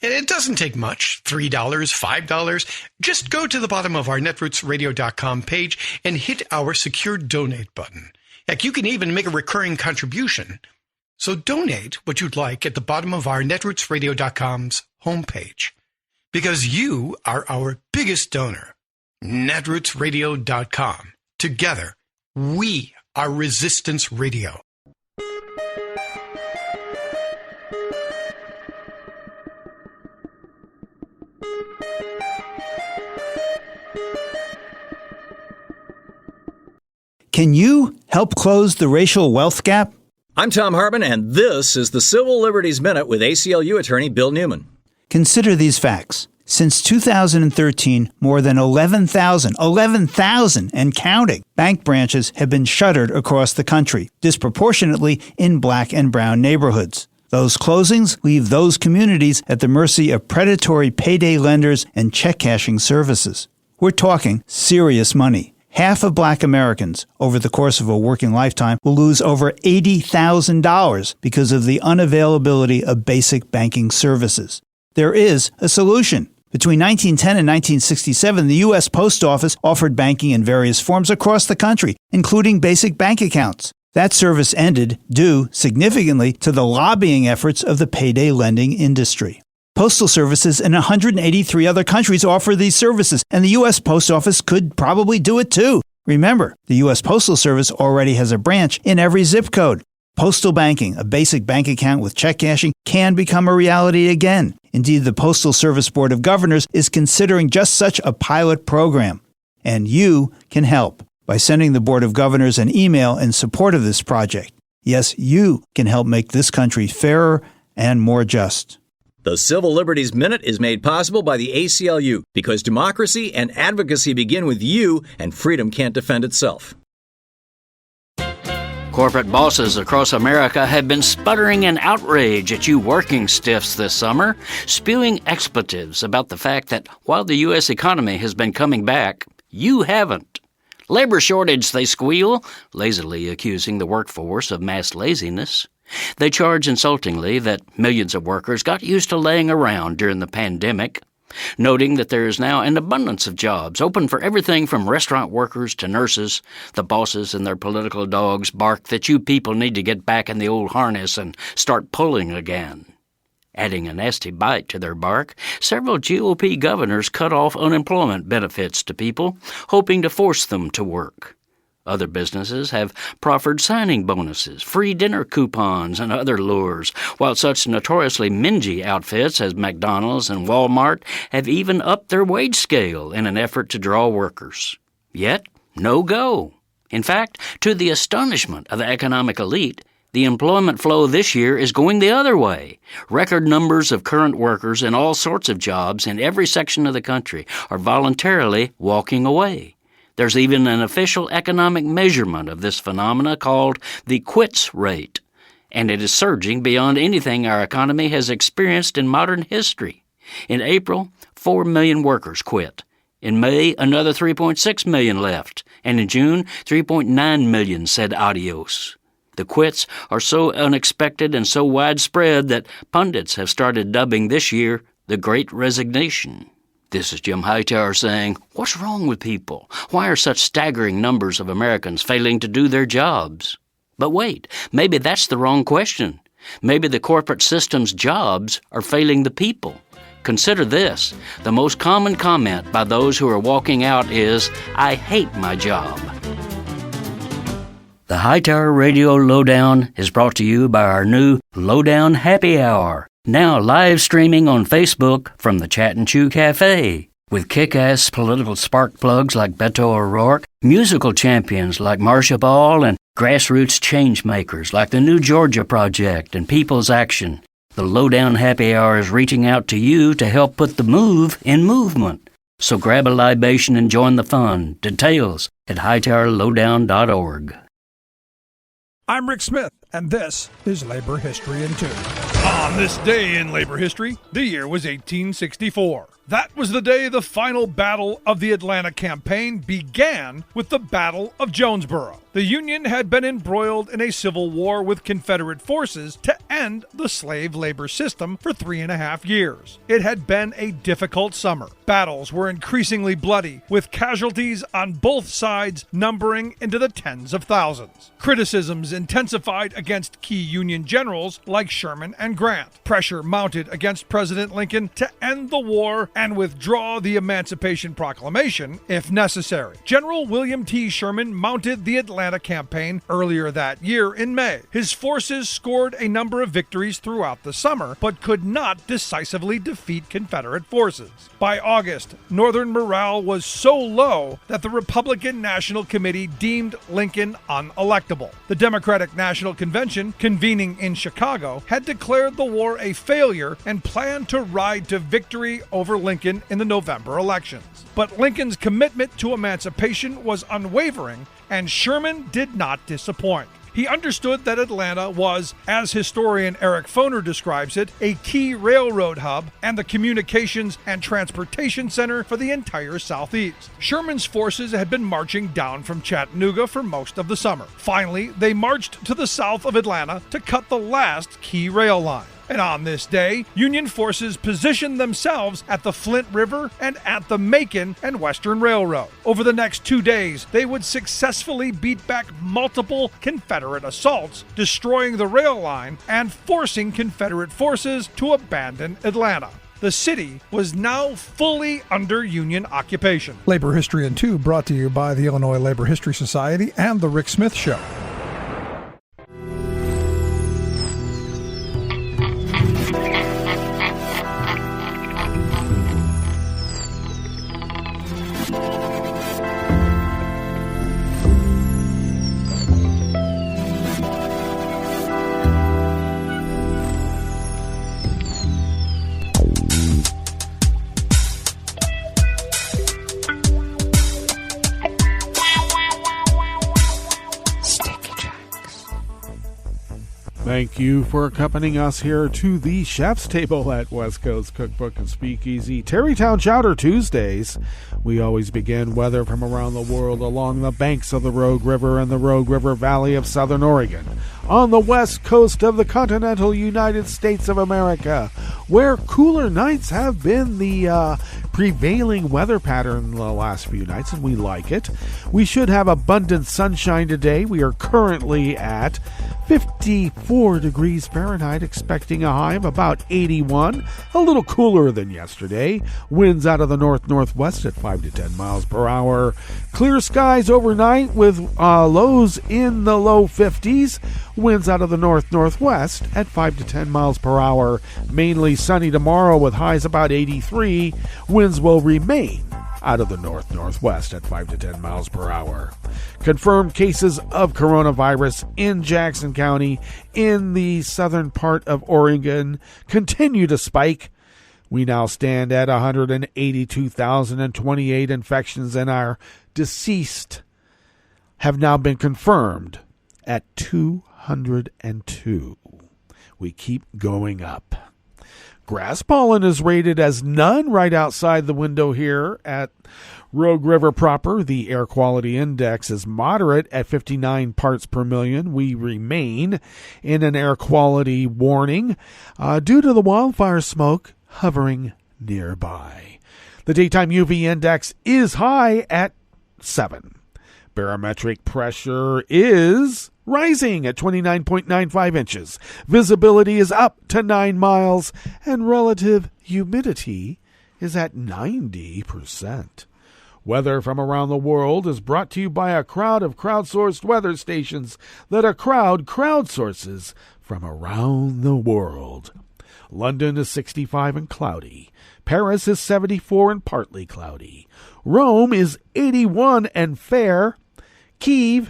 And it doesn't take much, $3, $5. Just go to the bottom of our netrootsradio.com page and hit our secure donate button. Heck, you can even make a recurring contribution. So donate what you'd like at the bottom of our netrootsradio.com's homepage. Because you are our biggest donor. netrootsradio.com. Together, we are Resistance Radio. Can you help close the racial wealth gap? I'm Tom Hartman, and this is the Civil Liberties Minute with ACLU attorney Bill Newman. Consider these facts. Since 2013, more than 11,000 and counting bank branches have been shuttered across the country, disproportionately in black and brown neighborhoods. Those closings leave those communities at the mercy of predatory payday lenders and check-cashing services. We're talking serious money. Half of black Americans over the course of a working lifetime will lose over $80,000 because of the unavailability of basic banking services. There is a solution. Between 1910 and 1967, the U.S. Post Office offered banking in various forms across the country, including basic bank accounts. That service ended due significantly to the lobbying efforts of the payday lending industry. Postal services in 183 other countries offer these services, and the U.S. Post Office could probably do it too. Remember, the U.S. Postal Service already has a branch in every zip code. Postal banking, a basic bank account with check cashing, can become a reality again. Indeed, the Postal Service Board of Governors is considering just such a pilot program. And you can help by sending the Board of Governors an email in support of this project. Yes, you can help make this country fairer and more just. The Civil Liberties Minute is made possible by the ACLU because democracy and advocacy begin with you, and freedom can't defend itself. Corporate bosses across America have been sputtering in outrage at you working stiffs this summer, spewing expletives about the fact that while the U.S. economy has been coming back, you haven't. Labor shortage, they squeal, lazily accusing the workforce of mass laziness. They charge insultingly that millions of workers got used to laying around during the pandemic, noting that there is now an abundance of jobs open for everything from restaurant workers to nurses. The bosses and their political dogs bark that you people need to get back in the old harness and start pulling again. Adding a nasty bite to their bark, several GOP governors cut off unemployment benefits to people, hoping to force them to work. Other businesses have proffered signing bonuses, free dinner coupons, and other lures, while such notoriously mingy outfits as McDonald's and Walmart have even upped their wage scale in an effort to draw workers. Yet, no go. In fact, to the astonishment of the economic elite, the employment flow this year is going the other way. Record numbers of current workers in all sorts of jobs in every section of the country are voluntarily walking away. There's even an official economic measurement of this phenomena called the quits rate, and it is surging beyond anything our economy has experienced in modern history. In April, 4 million workers quit. In May, another 3.6 million left, and in June, 3.9 million said adios. The quits are so unexpected and so widespread that pundits have started dubbing this year the Great Resignation. This is Jim Hightower saying, what's wrong with people? Why are such staggering numbers of Americans failing to do their jobs? But wait, maybe that's the wrong question. Maybe the corporate system's jobs are failing the people. Consider this. The most common comment by those who are walking out is, I hate my job. The Hightower Radio Lowdown is brought to you by our new Lowdown Happy Hour, now live streaming on Facebook from the Chat and Chew Cafe. With kick-ass political spark plugs like Beto O'Rourke, musical champions like Marcia Ball, and grassroots change makers like the New Georgia Project and People's Action, the Lowdown Happy Hour is reaching out to you to help put the move in movement. So grab a libation and join the fun. Details at hightowerlowdown.org. I'm Rick Smith, and this is Labor History in 2. On this day in labor history, the year was 1864. That was the day the final battle of the Atlanta campaign began with the Battle of Jonesboro. The Union had been embroiled in a civil war with Confederate forces to end the slave labor system for 3.5 years. It had been a difficult summer. Battles were increasingly bloody, with casualties on both sides numbering into the tens of thousands. Criticisms intensified against key Union generals like Sherman and Grant. Pressure mounted against President Lincoln to end the war and withdraw the Emancipation Proclamation if necessary. General William T. Sherman mounted the Atlanta campaign earlier that year in May. His forces scored a number of victories throughout the summer, but could not decisively defeat Confederate forces. By August, Northern morale was so low that the Republican National Committee deemed Lincoln unelectable. The Democratic National Convention, convening in Chicago, had declared the war a failure and planned to ride to victory over Lincoln in the November elections. But Lincoln's commitment to emancipation was unwavering, and Sherman did not disappoint. He understood that Atlanta was, as historian Eric Foner describes it, a key railroad hub and the communications and transportation center for the entire Southeast. Sherman's forces had been marching down from Chattanooga for most of the summer. Finally, they marched to the south of Atlanta to cut the last key rail line. And on this day, Union forces positioned themselves at the Flint River and at the Macon and Western Railroad. Over the next 2 days, they would successfully beat back multiple Confederate assaults, destroying the rail line and forcing Confederate forces to abandon Atlanta. The city was now fully under Union occupation. Labor History in 2 brought to you by the Illinois Labor History Society and The Rick Smith Show. Thank you for accompanying us here to the chef's table at West Coast Cookbook and Speakeasy. Tarrytown Chowder Tuesdays. We always begin weather from around the world along the banks of the Rogue River and the Rogue River Valley of Southern Oregon, on the west coast of the continental United States of America, where cooler nights have been the prevailing weather pattern the last few nights, and we like it. We should have abundant sunshine today. We are currently at 54 degrees Fahrenheit, expecting a high of about 81, a little cooler than yesterday. Winds out of the north-northwest at 5 to 10 miles per hour. Clear skies overnight with lows in the low 50s. Winds out of the north-northwest at 5 to 10 miles per hour. Mainly sunny tomorrow with highs about 83. Winds will remain out of the north-northwest at 5 to 10 miles per hour. Confirmed cases of coronavirus in Jackson County in the southern part of Oregon continue to spike. We now stand at 182,028 infections, and our deceased have now been confirmed at 202. We keep going up. Grass pollen is rated as none right outside the window here at Rogue River proper. The air quality index is moderate at 59 parts per million. We remain in an air quality warning due to the wildfire smoke hovering nearby. The daytime UV index is high at 7. Barometric pressure is rising at 29.95 inches. Visibility is up to 9 miles, and relative humidity is at 90%. Weather from around the world is brought to you by a crowd of crowdsourced weather stations that a crowd crowdsources from around the world. London is 65 and cloudy. Paris is 74 and partly cloudy. Rome is 81 and fair. Kyiv,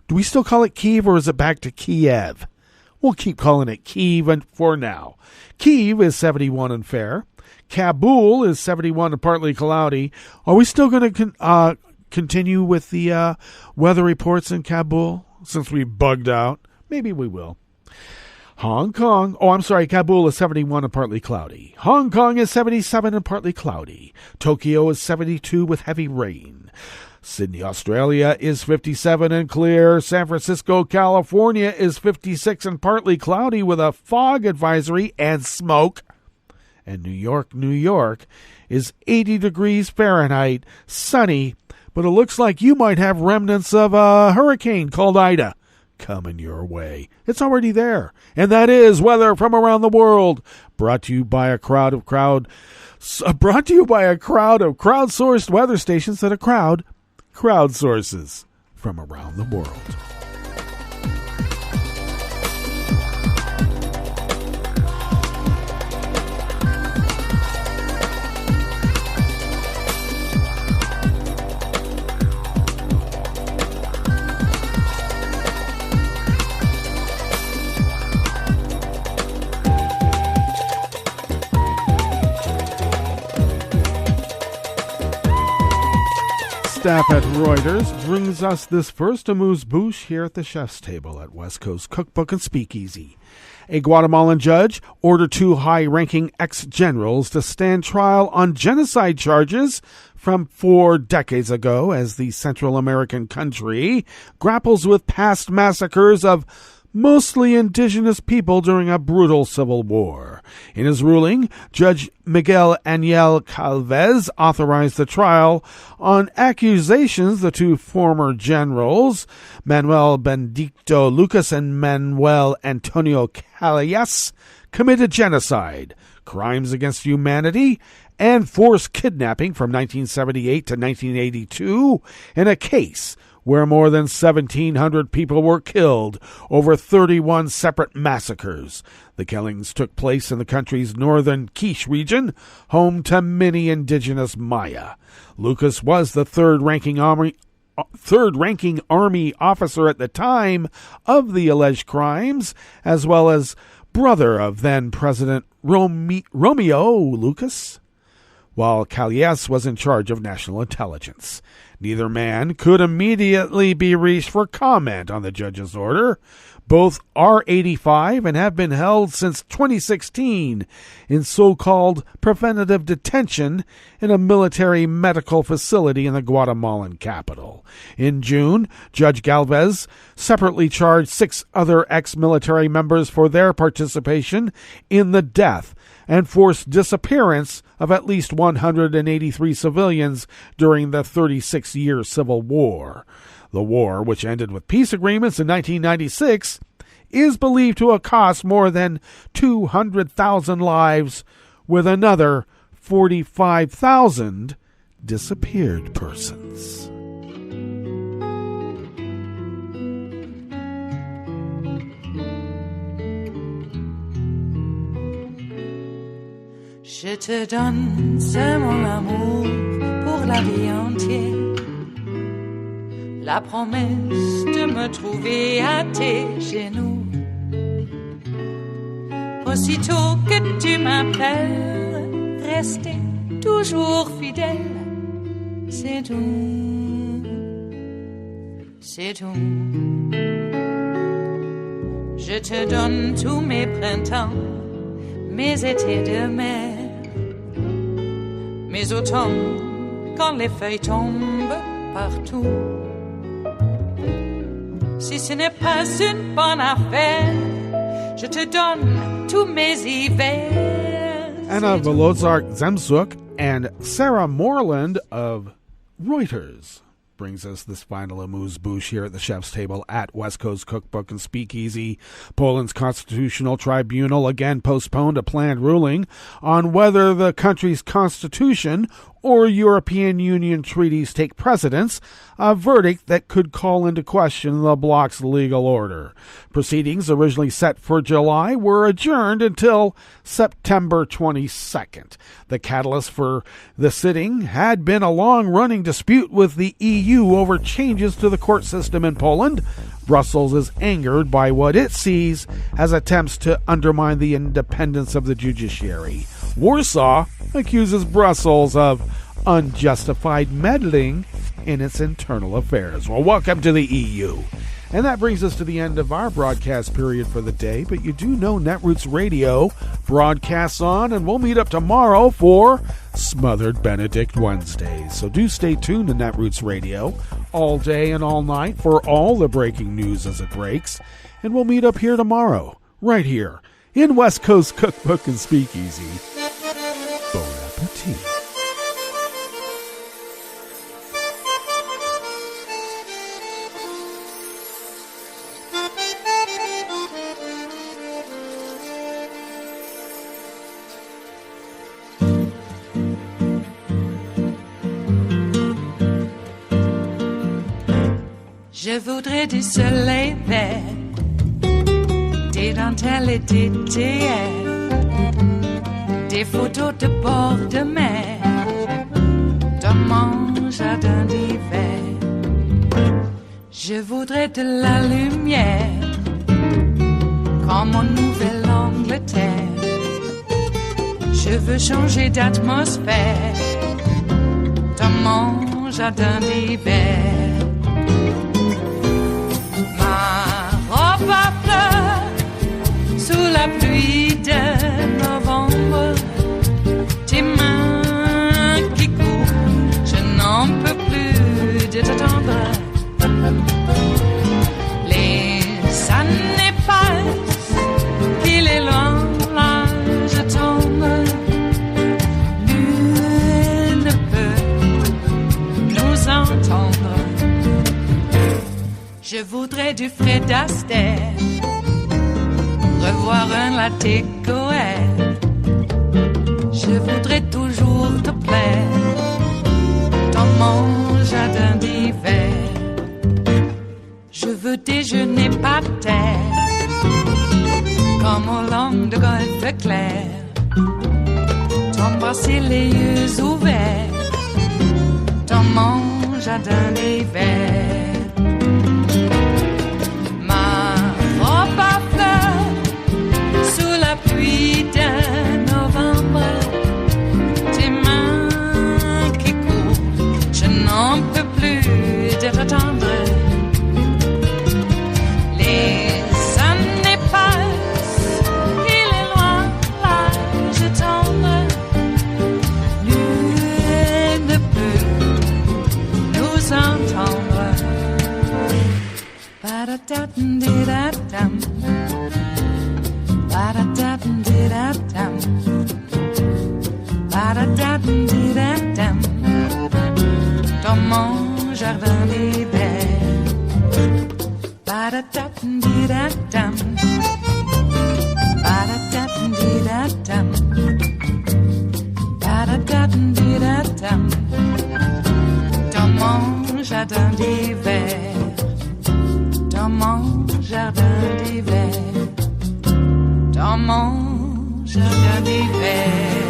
do we still call it Kyiv or is it back to Kiev? We'll keep calling it Kyiv for now. Kyiv is 71 and fair. Kabul is 71 and partly cloudy. Are we still going to continue with the weather reports in Kabul since we bugged out? Maybe we will. Kabul is 71 and partly cloudy. Hong Kong is 77 and partly cloudy. Tokyo is 72 with heavy rain. Sydney, Australia is 57 and clear. San Francisco, California is 56 and partly cloudy with a fog advisory and smoke. And New York is 80 degrees Fahrenheit, sunny, but it looks like you might have remnants of a hurricane called Ida coming your way. It's already there. And that is weather from around the world, brought to you by a crowd of crowdsourced weather stations that a crowd crowdsources from around the world. Staff at Reuters brings us this first amuse-bouche here at the chef's table at West Coast Cookbook and Speakeasy. A Guatemalan judge ordered 2 high-ranking ex-generals to stand trial on genocide charges from 4 decades ago as the Central American country grapples with past massacres of mostly indigenous people during a brutal civil war. In his ruling, Judge Miguel Ángel Calvez authorized the trial on accusations the 2 former generals, Manuel Benedicto Lucas and Manuel Antonio Calles, committed genocide, crimes against humanity, and forced kidnapping from 1978 to 1982 in a case where more than 1,700 people were killed over 31 separate massacres. The killings took place in the country's northern Quiche region, home to many indigenous Maya. Lucas was the third-ranking army officer at the time of the alleged crimes, as well as brother of then-President Romeo Lucas, while Calles was in charge of national intelligence. Neither man could immediately be reached for comment on the judge's order. Both are 85 and have been held since 2016 in so-called preventative detention in a military medical facility in the Guatemalan capital. In June, Judge Galvez separately charged 6 other ex-military members for their participation in the death and forced disappearance of at least 183 civilians during the 36-year Civil War. The war, which ended with peace agreements in 1996, is believed to have cost more than 200,000 lives, with another 45,000 disappeared persons. Je te donne ce mon amour pour la vie entière, la promesse de me trouver à tes genoux. Aussitôt que tu m'appelles, rester toujours fidèle, c'est tout, c'est tout. Je te donne tous mes printemps, mes étés de mer, mes automnes quand les feuilles tombent partout. Si ce n'est pas une bonne affaire, je te donne tous mes hivers. Anna Volozar-Zemsuk and Sarah Moreland of Reuters brings us this final amuse-bouche here at the chef's table at West Coast Cookbook and Speakeasy. Poland's Constitutional Tribunal again postponed a planned ruling on whether the country's constitution or European Union treaties take precedence, a verdict that could call into question the bloc's legal order. Proceedings originally set for July were adjourned until September 22nd. The catalyst for the sitting had been a long-running dispute with the EU over changes to the court system in Poland. Brussels is angered by what it sees as attempts to undermine the independence of the judiciary. Warsaw accuses Brussels of unjustified meddling in its internal affairs. Well, welcome to the EU. And that brings us to the end of our broadcast period for the day. But you do know Netroots Radio broadcasts on, and we'll meet up tomorrow for Smothered Benedict Wednesdays. So do stay tuned to Netroots Radio all day and all night for all the breaking news as it breaks. And we'll meet up here tomorrow, right here in West Coast Cookbook and Speakeasy. Bon appetit. Je voudrais du soleil vert, des dentelles et des théâtres, des photos de bord de mer, dans mon jardin d'hiver. Je voudrais de la lumière, comme en Nouvelle-Angleterre. Je veux changer d'atmosphère, dans mon jardin d'hiver. Robe à fleurs, sous la pluie de novembre, tes mains qui courent, je n'en peux plus de t'attendre. Les années passent, qu'il est loin, là je tombe. Nul ne peut nous entendre. Je voudrais du Fred Astaire, revoir un latte Goël. Je voudrais toujours te plaire dans mon jardin d'hiver. Je veux déjeuner par terre, comme au long de golfe clair, t'embrasser les yeux ouverts dans mon jardin d'hiver. Sous la pluie de novembre, tes mains qui courent, je n'en peux plus de t'attendre. Les années passent, il est loin, là je tombe. Nul ne peut nous entendre. Ba-da-da-dum-di-da-dum. Ba-da-da-dum-di-da-dum. Ba-da-da-dum-di-da-dum. Dans mon jardin d'hiver. Ba-da-da-dum-di-da-dum. Ba-da-da-dum-di-da-dum. Ba-da-da-dum-di-da-dum. Dans mon jardin d'hiver. Dans mon jardin d'hiver. Dans mon jardin d'hiver.